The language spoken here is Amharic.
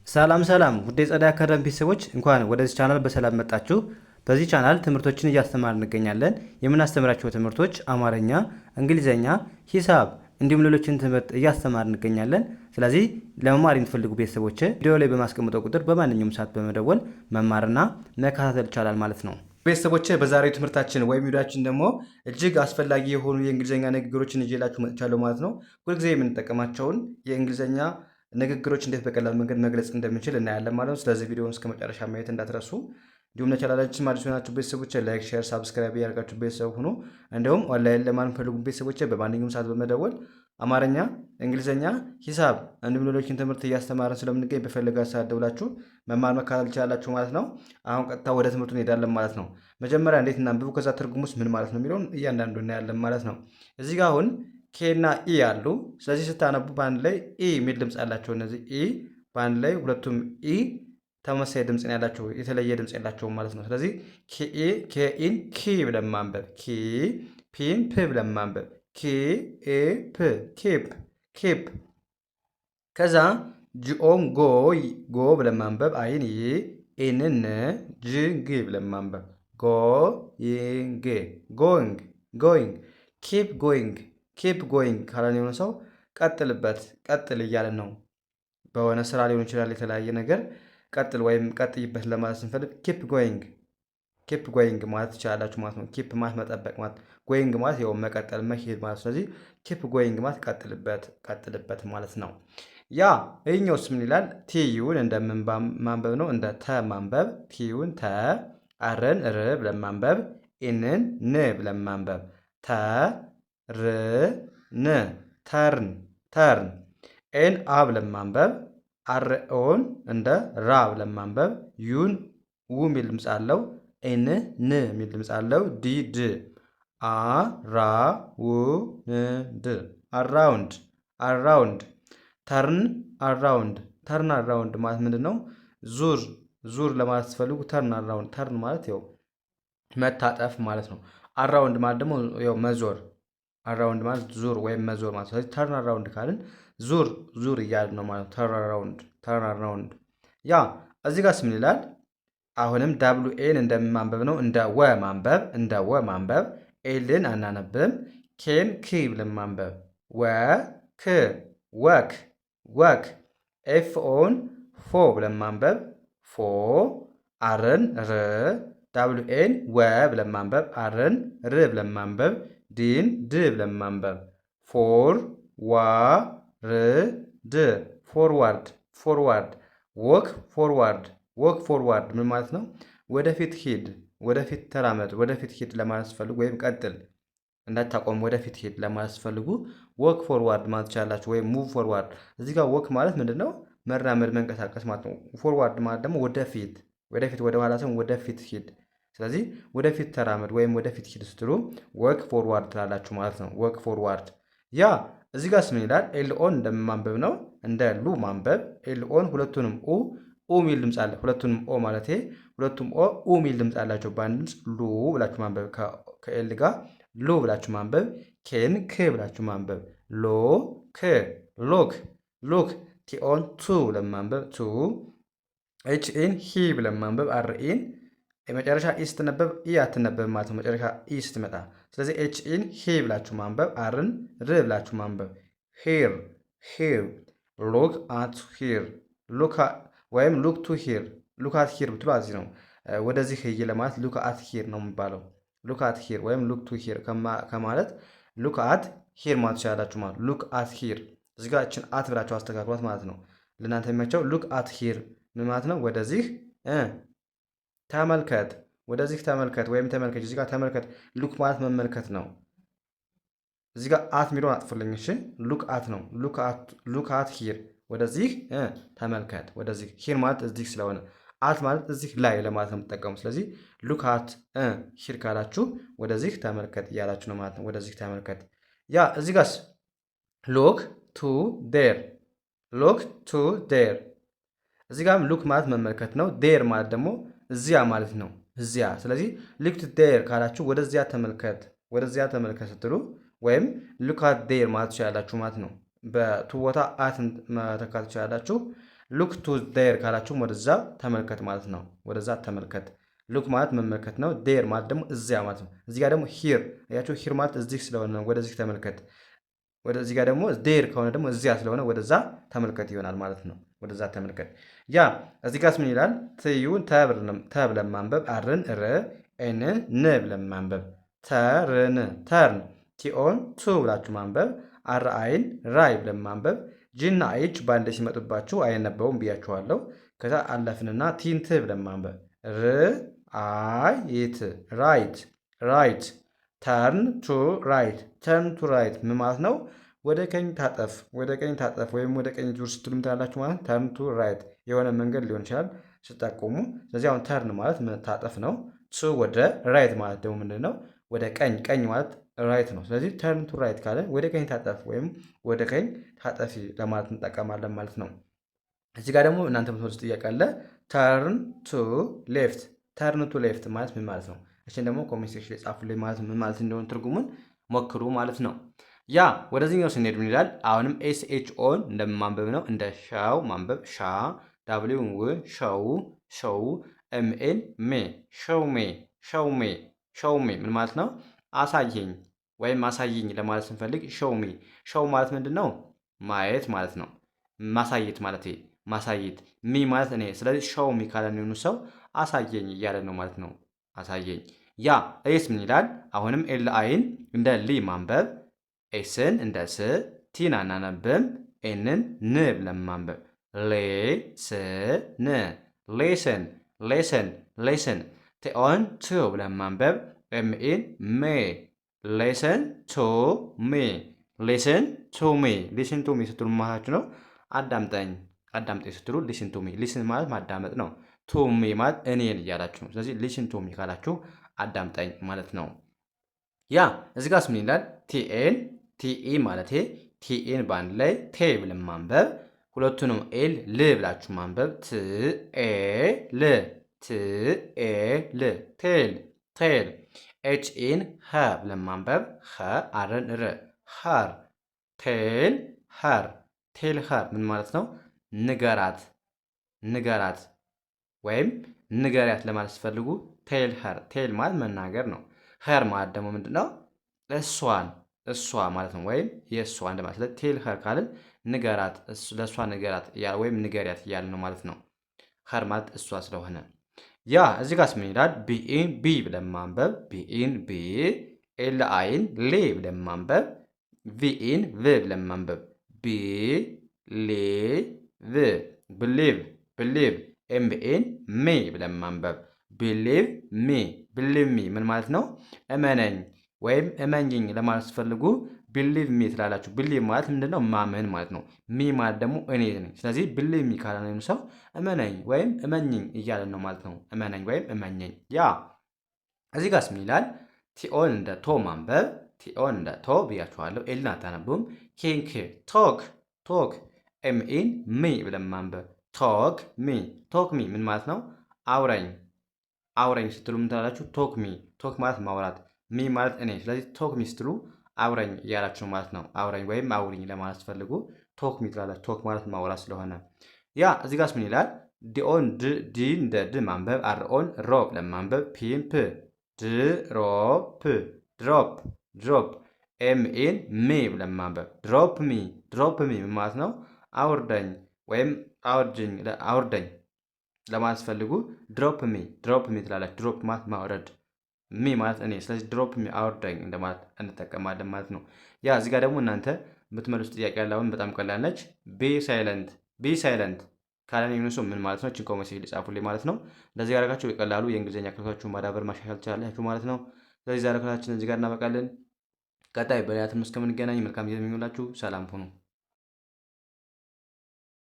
ሰላም ሰላም ውድ የጸዳ አካዳሚ ቤተሰቦች እንኳን ወደዚህ ቻናል በሰላም መጣችሁ። በዚህ ቻናል ትምህርቶችን እያስተማር እንገኛለን። የምናስተምራቸው ትምህርቶች አማርኛ፣ እንግሊዘኛ፣ ሂሳብ እንዲሁም ሌሎችን ትምህርት እያስተማር እንገኛለን። ስለዚህ ለመማር የምትፈልጉ ቤተሰቦች ቪዲዮ ላይ በማስቀምጠው ቁጥር በማንኛውም ሰዓት በመደወል መማርና መከታተል ይቻላል ማለት ነው። ቤተሰቦች በዛሬው ትምህርታችን ወይም ቪዲዮአችን ደግሞ እጅግ አስፈላጊ የሆኑ የእንግሊዘኛ ንግግሮችን ይዤላችሁ መጥቻለሁ ማለት ነው። ሁልጊዜ የምንጠቀማቸውን የእንግሊዘኛ ንግግሮች እንዴት በቀላል መንገድ መግለጽ እንደምንችል እናያለን ማለት ነው። ስለዚህ ቪዲዮውን እስከ መጨረሻ ማየት እንዳትረሱ። እንዲሁም ለቻናላችን አዲስ የሆናችሁ ቤተሰቦች ላይክ፣ ሼር፣ ሳብስክራይብ ያደርጋችሁ ቤተሰብ ሁኑ። እንዲሁም ኦንላይን ለማን ፈልጉ ቤተሰቦች በማንኛውም ሰዓት በመደወል አማርኛ፣ እንግሊዘኛ፣ ሂሳብ እንዲሁም ሌሎችን ትምህርት እያስተማረን ስለምንገኝ በፈለጋችሁ ሰዓት ደውላችሁ መማር መከታተል ትችላላችሁ ማለት ነው። አሁን ቀጥታ ወደ ትምህርቱ እንሄዳለን ማለት ነው። መጀመሪያ እንዴት እናንብቡ፣ ከዛ ትርጉሙስ ምን ማለት ነው የሚለውን እያንዳንዱ እናያለን ማለት ነው። እዚህ ጋር አሁን ኬ እና ኢ አሉ። ስለዚህ ስታነቡ በአንድ ላይ ኢ የሚል ድምፅ ያላቸው እነዚህ ኢ በአንድ ላይ ሁለቱም ኢ ተመሳሳይ ድምፅ ነው ያላቸው፣ የተለየ ድምፅ የላቸውም ማለት ነው። ስለዚህ ኬኢን ኪ ብለን ማንበብ፣ ኪ ፒን ፕ ብለን ማንበብ፣ ኬ ኤ ፕ ኬፕ ኬፕ። ከዛ ጂኦን ጎ ብለን ማንበብ፣ አይን ይ ኤንን ጅግ ብለን ማንበብ፣ ጎይንግ ጎይንግ ጎይንግ። ኪፕ ጎይንግ ኪፕ ጎይንግ ካለን የሆነ ሰው ቀጥልበት፣ ቀጥል እያለን ነው። በሆነ ስራ ሊሆን ይችላል፣ የተለያየ ነገር ቀጥል ወይም ቀጥይበት ለማለት ስንፈልግ ኪፕ ጎይንግ ማለት ትችላላችሁ ማለት ነው። ኪፕ ማለት መጠበቅ ማለት፣ ጎይንግ ማለት ያው መቀጠል መሄድ ማለት። ስለዚህ ኪፕ ጎይንግ ማለት ቀጥልበት ማለት ነው። ያ ይህኛውስ ምን ይላል? ቲዩን እንደምን ማንበብ ነው? እንደ ተ ማንበብ። ቲዩን ተ፣ አርን ር ብለን ማንበብ፣ ኢንን ን ብለን ማንበብ። ተ ር ን ተርን። ኤን አ ብለን ማንበብ። አርኦን እንደ ራ ብለን ማንበብ። ዩን ው የሚል ድምፅ አለው። ኤን ን የሚል ድምፅ አለው። ዲ ድ አ ራ ው ን ድ አራውንድ። ተርን አራውንድ ማለት ምንድን ነው? ዙር ለማለት ስትፈልጉ ተርን አራውንድ። ተርን ማለት ያው መታጠፍ ማለት ነው። አራውንድ ማለት ደግሞ ያው መዞር። አራውንድ ማለት ዙር ወይም መዞር ማለት። ስለዚህ ተርን አራውንድ ካልን ዙር እያልን ነው ማለት። ተርን አራውንድ። ያ እዚህ ጋር ምን ይላል? አሁንም ዳብሉ ኤን እንደማንበብ ነው። እንደ ወ ማንበብ። ኤልን አናነብም። ኬን ክ ብለን ማንበብ። ወክ። ኤፍ ኦን ፎ ብለን ማንበብ። ፎ አርን ር፣ ዳብሉ ኤን ወ ብለን ማንበብ። አርን ር ብለን ማንበብ። ዲን ድ ብለን ማንበብ። ፎር ዋ ር ድ ፎርዋርድ። ወክ ፎርዋርድ ምን ማለት ነው? ወደፊት ሂድ፣ ወደፊት ተራመድ፣ ወደፊት ሂድ ለማለት ስፈልጉ ወይም ቀጥል እንዳታቆም ወደፊት ሂድ ለማለት ስፈልጉ ወክ ፎርዋርድ ማለት ትችላላችሁ፣ ወይም ሙቭ ፎርዋርድ። እዚህ ጋር ወክ ማለት ምንድን ነው? መራመድ መንቀሳቀስ ማለት ነው። ፎርዋርድ ማለት ደግሞ ወደፊት ወደ ኋላ ሳይሆን ወደፊት ሂድ። ስለዚህ ወደፊት ተራመድ ወይም ወደፊት ሂድ ስትሉ ወክ ፎርዋርድ ትላላችሁ ማለት ነው። ወክ ፎርዋርድ። ያ እዚህ ጋር ምን ይላል? ኤልኦን እንደማንበብ ነው። እንደ ሉ ማንበብ። ኤልኦን ሁለቱንም ኡ ሚል ድምፅ አለ። ሁለቱንም ኦ ማለት ሁለቱም ኡ ሚል ድምፅ አላቸው። በአንድ ድምፅ ሉ ብላችሁ ማንበብ። ከኤል ጋር ሉ ብላችሁ ማንበብ። ኬን ክ ብላችሁ ማንበብ። ሎክ። ቲኦን ቱ ብለን ማንበብ። ቱ። ኤችኤን ሂ ብለን ማንበብ። አርኢን የመጨረሻ ኢ ስትነበብ ኢ አትነበብ ማለት ነው። መጨረሻ ኢ ስትመጣ። ስለዚህ ኤችኢን ሂ ብላችሁ ማንበብ። አርን ር ብላችሁ ማንበብ። ሂር። ሉክ አት ሂር ወይም ሉክ ቱ ሂር። ሉክ አት ሂር ብትሉ እዚህ ነው። ወደዚህ ህይ ለማለት ሉክ አት ሂር ነው የሚባለው። ሉክ አት ሂር ወይም ሉክ ቱ ሂር ከማለት ሉክ አት ሂር ማለት ትችላላችሁ ማለት። ሉክ አት ሂር እዚህ ጋር እችን አት ብላችሁ አስተካክሏት ማለት ነው። ለእናንተ የሚመቸው ሉክ አት ሂር ምን ማለት ነው? ወደዚህ ተመልከት፣ ወደዚህ ተመልከት ወይም ተመልከች። እዚህ ጋር ተመልከት ሉክ ማለት መመልከት ነው። እዚህ ጋር አት የሚለውን አጥፉልኝ እሺ። ሉክ አት ነው። ሉክ አት ሂር ወደዚህ ተመልከት። ወደዚህ ሂር ማለት እዚህ ስለሆነ አት ማለት እዚህ ላይ ለማለት ነው የምትጠቀሙ። ስለዚህ ሉክ አት ሂር ካላችሁ ወደዚህ ተመልከት እያላችሁ ነው ማለት ነው። ወደዚህ ተመልከት። ያ እዚህ ጋርስ ሎክ ቱ ዴር። እዚህ ጋርም ሉክ ማለት መመልከት ነው። ዴር ማለት ደግሞ እዚያ ማለት ነው። እዚያ። ስለዚህ ሉክ ቱ ዴር ካላችሁ ወደዚያ ተመልከት ስትሉ ወይም ሉክ አት ዴር ማለት ትችላላችሁ ማለት ነው። በቱ ቦታ አት መተካት ትችላላችሁ። ሉክ ቱ ዴር ካላችሁም ወደዛ ተመልከት ማለት ነው። ወደዛ ተመልከት። ሉክ ማለት መመልከት ነው። ዴር ማለት ደግሞ እዚያ ማለት ነው። እዚህ ጋር ደግሞ ሂር ያቸው ሂር ማለት እዚህ ስለሆነ ነው። ወደዚህ ተመልከት። ወደዚህ ጋር ደግሞ ዴር ከሆነ ደግሞ እዚያ ስለሆነ ወደዛ ተመልከት ይሆናል ማለት ነው። ወደዛ ተመልከት። ያ እዚህ ጋርስ ምን ይላል? ትዩን ተ ብለን ማንበብ፣ አርን ር፣ ኤንን ን ብለን ማንበብ። ተርን ተርን፣ ቲኦን ቱ ብላችሁ ማንበብ፣ አር አይን ራይ ብለን ማንበብ። ጂና አይች በአንድ ሲመጡባችሁ አይነበቡም ብያችኋለሁ። ከዛ አለፍንና ቲንት ብለን ማንበብ፣ ር አይ የት ራይት ራይት። ተርን ቱ ራይት ተርን ቱ ራይት ምን ማለት ነው? ወደ ቀኝ ታጠፍ፣ ወደ ቀኝ ታጠፍ ወይም ወደ ቀኝ ዙር ስትሉ ትላላችሁ ማለት ተርን ቱ ራይት የሆነ መንገድ ሊሆን ይችላል ስጠቁሙ። ስለዚህ አሁን ተርን ማለት መታጠፍ ነው። ቱ ወደ ራይት ማለት ደግሞ ምንድን ነው? ወደ ቀኝ። ቀኝ ማለት ራይት ነው። ስለዚህ ተርን ቱ ራይት ካለ ወደ ቀኝ ታጠፍ ወይም ወደ ቀኝ ታጠፊ ለማለት እንጠቀማለን ማለት ነው። እዚህ ጋር ደግሞ እናንተ የምትወስዱት ጥያቄ አለ። ተርን ቱ ሌፍት። ተርን ቱ ሌፍት ማለት ምን ማለት ነው? እሺን ደግሞ ኮሜንት ሴክሽን ላይ ጻፉልኝ ማለት ምን ማለት እንደሆነ ትርጉሙን ሞክሩ ማለት ነው። ያ ወደዚህኛው ስንሄድ ምን ይላል? አሁንም ኤስ ኤች ኦን እንደማንበብ ነው። እንደ ሻው ማንበብ ሻ፣ ዳብሊው ው ሸው ሸው፣ ኤምኤን ሜ ሸው ሜ ሸው ሜ ሸው ሜ ምን ማለት ነው? አሳየኝ ወይም አሳየኝ ለማለት ስንፈልግ ሾው ሚ። ሾው ማለት ምንድን ነው? ማየት ማለት ነው። ማሳየት ማለት ማሳየት። ሚ ማለት እኔ። ስለዚህ ሾው ሚ ካለን የሆኑ ሰው አሳየኝ እያለ ነው ማለት ነው። አሳየኝ። ያ ኤስ ምን ይላል? አሁንም ኤል አይን እንደ ሊ ማንበብ፣ ኤስን እንደ ስ፣ ቲን አናነብም፣ ኤንን ን ብለን ማንበብ። ሌ ስ ን ሌሰን ሌሰን ሌሰን። ቲኦን ቱ ብለን ማንበብ፣ ኤምኤን ሜ ሌሰን ቱ ሚ ሊስን ቱ ሚ። ሊስን ቱ ሚ ስትሉ ማለታችሁ ነው አዳምጠኝ አዳምጠኝ ስትሉ ሊስን ቱ ሚ። ሊስን ማለት ማዳመጥ ነው። ቱ ሚ ማለት እኔን እያላችሁ ነው። ስለዚህ ሊስን ቱ ሚ ካላችሁ አዳምጠኝ ማለት ነው። ያ እዚህ ጋር ምን ይላል? ቲኤን ቲኢ ማለት ቲኤን በአንድ ላይ ቴ ብለን ማንበብ፣ ሁለቱንም ኤል ል ብላችሁ ማንበብ። ትኤ ል ትኤ ል ቴል ቴል። ኤችኢን ሀ ብለን ማንበብ፣ ሀ አርን ር ሀር። ቴል ሀር ቴል ሀር ምን ማለት ነው? ንገራት ንገራት ወይም ንገሪያት ለማለት ሲፈልጉ ቴል ሀር። ቴል ማለት መናገር ነው። ሀር ማለት ደግሞ ምንድን ነው? እሷን እሷ ማለት ነው። ወይም የእሷ እንደማለት። ስለ ቴል ሀር ካልን ንገራት፣ ለእሷ ንገራት ወይም ንገሪያት እያለ ነው ማለት ነው። ሀር ማለት እሷ ስለሆነ ያ እዚህ ጋር ምን ይላል? ቢኢን ቢ ብለን ማንበብ፣ ቢኢን ቢ፣ ኤል አይን ሌ ብለን ማንበብ፣ ቪኢን ቭ ብለን ማንበብ፣ ቢ ሌ ቭ ብሊቭ ብሊቭ፣ ኤምኤን ሜ ብለን ማንበብ፣ ብሊቭ ሚ ብሊቭ ሚ ምን ማለት ነው? እመነኝ ወይም እመኝኝ ለማለት ስትፈልጉ ብሊቭ ሚ ትላላችሁ። ብሊቭ ማለት ምንድነው? ማመን ማለት ነው። ሚ ማለት ደግሞ እኔ ነኝ። ስለዚህ ብሊቭ ሚ ካለ ነው ሰው እመነኝ ወይም እመኝኝ እያለን ነው ማለት ነው። እመነኝ ወይም እመኘኝ። ያ እዚህ ጋርስ ምን ይላል? ቲኦን እንደ ቶ ማንበብ፣ ቲኦን እንደ ቶ ብያችኋለሁ። ኤልን አታነቡም። ኪንክ ቶክ ቶክ፣ ኤምኢን ሚ ብለን ማንበብ፣ ቶክ ሚ ቶክ ሚ ምን ማለት ነው? አውረኝ አውረኝ ስትሉ ምን ትላላችሁ? ቶክ ሚ። ቶክ ማለት ማውራት፣ ሚ ማለት እኔ። ስለዚህ ቶክ ሚ ስትሉ አውረኝ እያላችሁ ማለት ነው። አውረኝ ወይም አውሪኝ ለማለት ስትፈልጉ ቶክ ሚ ትላላችሁ። ቶክ ማለት ማውራት ስለሆነ ያ እዚህ ጋርስ ምን ይላል? ዲኦን ዲ እንደ ድ ማንበብ፣ አርኦን ሮ ብለን ማንበብ፣ ፒን ፕ ድሮፕ ድሮፕ ድሮፕ፣ ኤምኤን ሚ ብለን ማንበብ፣ ድሮፕ ሚ ድሮፕ ሚ ምን ማለት ነው? አውርደኝ ወይም አውርደኝ ለማለት ፈልጉ ድሮፕ ሚ ትላላችሁ። ድሮፕ ማለት ማውረድ፣ ሚ ማለት እኔ። ስለዚህ ድሮፕ ሚ አውርደኝ እንደማለት እንጠቀማለን ማለት ነው። ያ እዚህ ጋር ደግሞ እናንተ የምትመልሱት ጥያቄ ያለ አሁን በጣም ቀላል ነች። ቢ ሳይለንት ካለን የሆነ ሰው ምን ማለት ነው? እችን ኮሜንት ሊጻፉልኝ ማለት ነው። እንደዚህ ያደረጋችሁ በቀላሉ የእንግሊዝኛ ክህሎታችሁን ማዳበር ማሻሻል ትችላላችሁ ማለት ነው። ስለዚህ ዛሬ ክፍላችን እዚህ ጋር እናበቃለን። ቀጣይ በሌላ ትምህርት እስከምንገናኝ መልካም ጊዜ የሚሆንላችሁ። ሰላም ሁኑ።